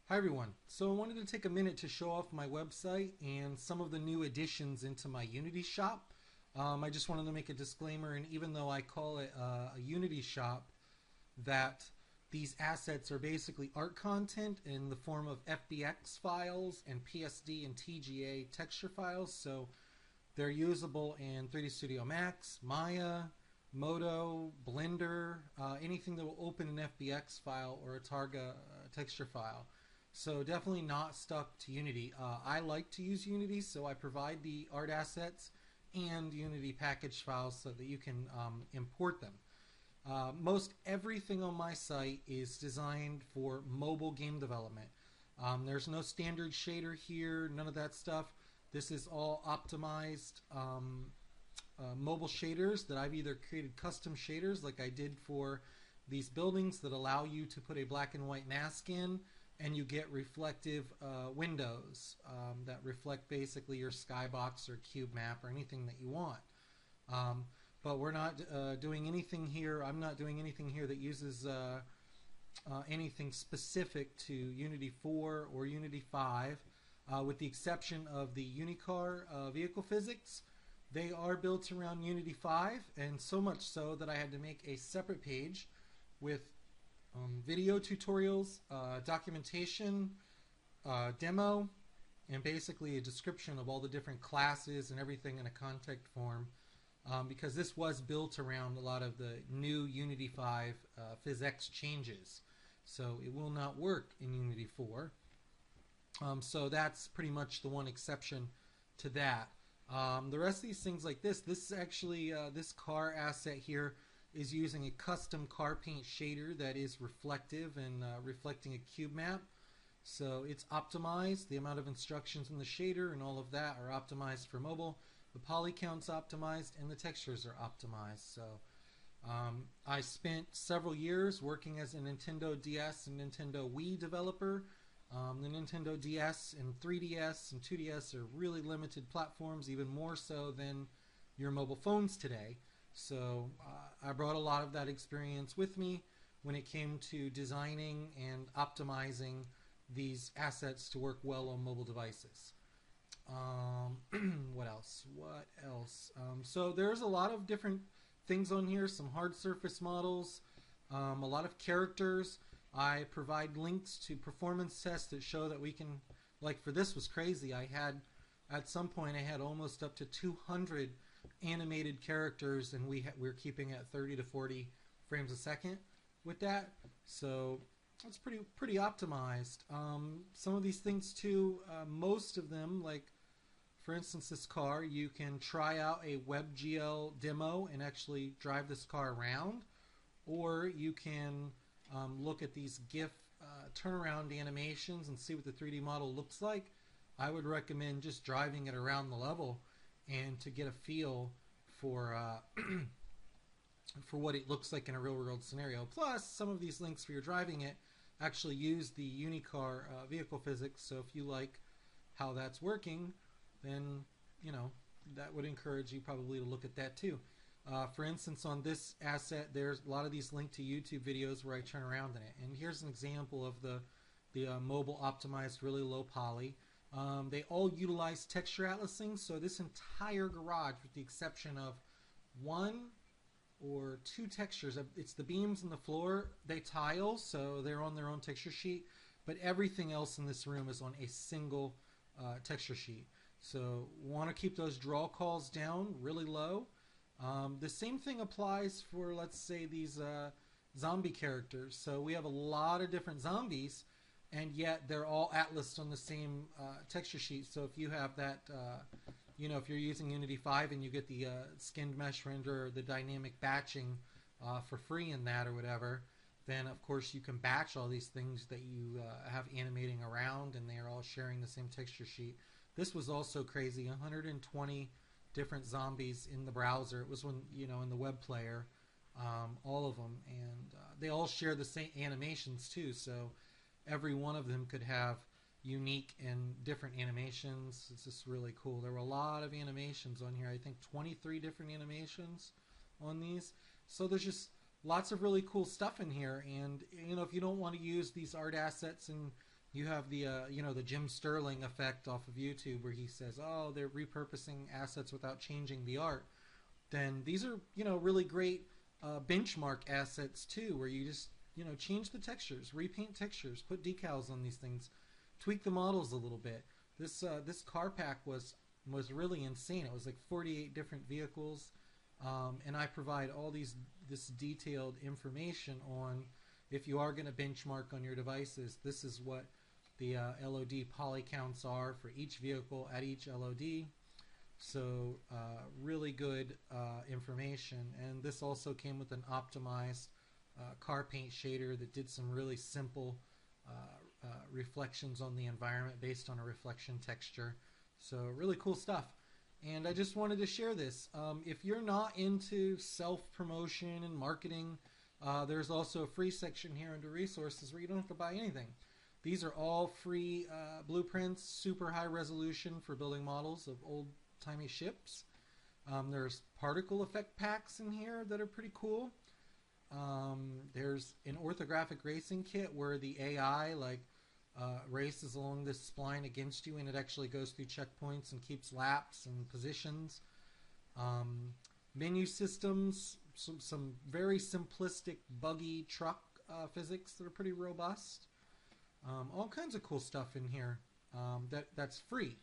Hi everyone. So I wanted to take a minute to show off my website and some of the new additions into my Unity shop. I just wanted to make a disclaimer, and even though I call it a Unity shop, that these assets are basically art content in the form of FBX files and PSD and TGA texture files. So they're usable in 3D Studio Max, Maya, Modo, Blender, anything that will open an FBX file or a Targa texture file. So definitely not stuck to Unity. I like to use Unity, so I provide the art assets and Unity package files so that you can import them. Most everything on my site is designed for mobile game development. There's no standard shader here, none of that stuff. This is all optimized mobile shaders that I've either created custom shaders like I did for these buildings that allow you to put a black and white mask in, and you get reflective windows that reflect basically your skybox or cube map or anything that you want. But we're not doing anything here. I'm not doing anything here that uses anything specific to Unity 4 or Unity 5, with the exception of the Unicar vehicle physics. They are built around Unity 5, and so much so that I had to make a separate page with video tutorials, documentation, demo, and basically a description of all the different classes and everything in a contact form, because this was built around a lot of the new Unity 5 PhysX changes. So it will not work in Unity 4. So that's pretty much the one exception to that. The rest of these things like this is actually, this car asset here is using a custom car paint shader that is reflective and reflecting a cube map. So it's optimized. The amount of instructions in the shader and all of that are optimized for mobile. The poly count's optimized and the textures are optimized. So I spent several years working as a Nintendo DS and Nintendo Wii developer. The Nintendo DS and 3DS and 2DS are really limited platforms, even more so than your mobile phones today. So I brought a lot of that experience with me when it came to designing and optimizing these assets to work well on mobile devices. What else? So there's a lot of different things on here, some hard surface models, a lot of characters. I provide links to performance tests that show that we can, like for this was crazy. At some point I had almost up to 200 animated characters, and we're keeping at 30 to 40 frames a second with that. So it's pretty optimized. Some of these things too, most of them, like for instance this car, you can try out a WebGL demo and actually drive this car around, or you can look at these GIF turnaround animations and see what the 3D model looks like. I would recommend just driving it around the level and to get a feel for for what it looks like in a real-world scenario. Plus, some of these links for your driving it actually use the Unicar vehicle physics. So if you like how that's working, then that would encourage you probably to look at that too. For instance, on this asset, there's a lot of these linked to YouTube videos where I turn around in it. And here's an example of the mobile optimized, really low poly. They all utilize texture atlasing, so this entire garage, with the exception of one or two textures, it's the beams and the floor, they tile, so they're on their own texture sheet, but everything else in this room is on a single texture sheet. So want to keep those draw calls down really low. The same thing applies for, let's say, these zombie characters. So we have a lot of different zombies, and yet they're all atlased on the same texture sheet. So if you have that, if you're using Unity 5 and you get the skinned mesh render or the dynamic batching for free in that or whatever, then of course you can batch all these things that you have animating around, and they are all sharing the same texture sheet. This was also crazy, 120 different zombies in the browser. It was when, in the web player, all of them, and they all share the same animations too, so every one of them could have unique and different animations. It's just really cool. There were a lot of animations on here. I think 23 different animations on these. So there's just lots of really cool stuff in here. And if you don't want to use these art assets in You have the the Jim Sterling effect off of YouTube where he says, "Oh, they're repurposing assets without changing the art." Then these are really great benchmark assets too, where you just change the textures, repaint textures, put decals on these things, tweak the models a little bit. This car pack was really insane. It was like 48 different vehicles, and I provide all this detailed information on if you are going to benchmark on your devices. This is what the LOD poly counts are for each vehicle at each LOD. So really good information. And this also came with an optimized car paint shader that did some really simple reflections on the environment based on a reflection texture. So really cool stuff. And I just wanted to share this. If you're not into self-promotion and marketing, there's also a free section here under resources where you don't have to buy anything. These are all free blueprints, super high resolution for building models of old-timey ships. There's particle effect packs in here that are pretty cool. There's an orthographic racing kit where the AI races along this spline against you, and it actually goes through checkpoints and keeps laps and positions. Menu systems, some very simplistic buggy truck physics that are pretty robust. All kinds of cool stuff in here that's free.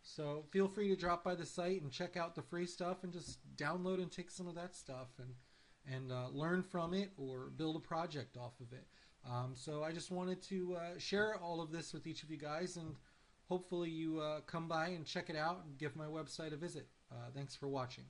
So feel free to drop by the site and check out the free stuff and just download and take some of that stuff and learn from it or build a project off of it. So I just wanted to share all of this with each of you guys, and hopefully you come by and check it out and give my website a visit. Thanks for watching.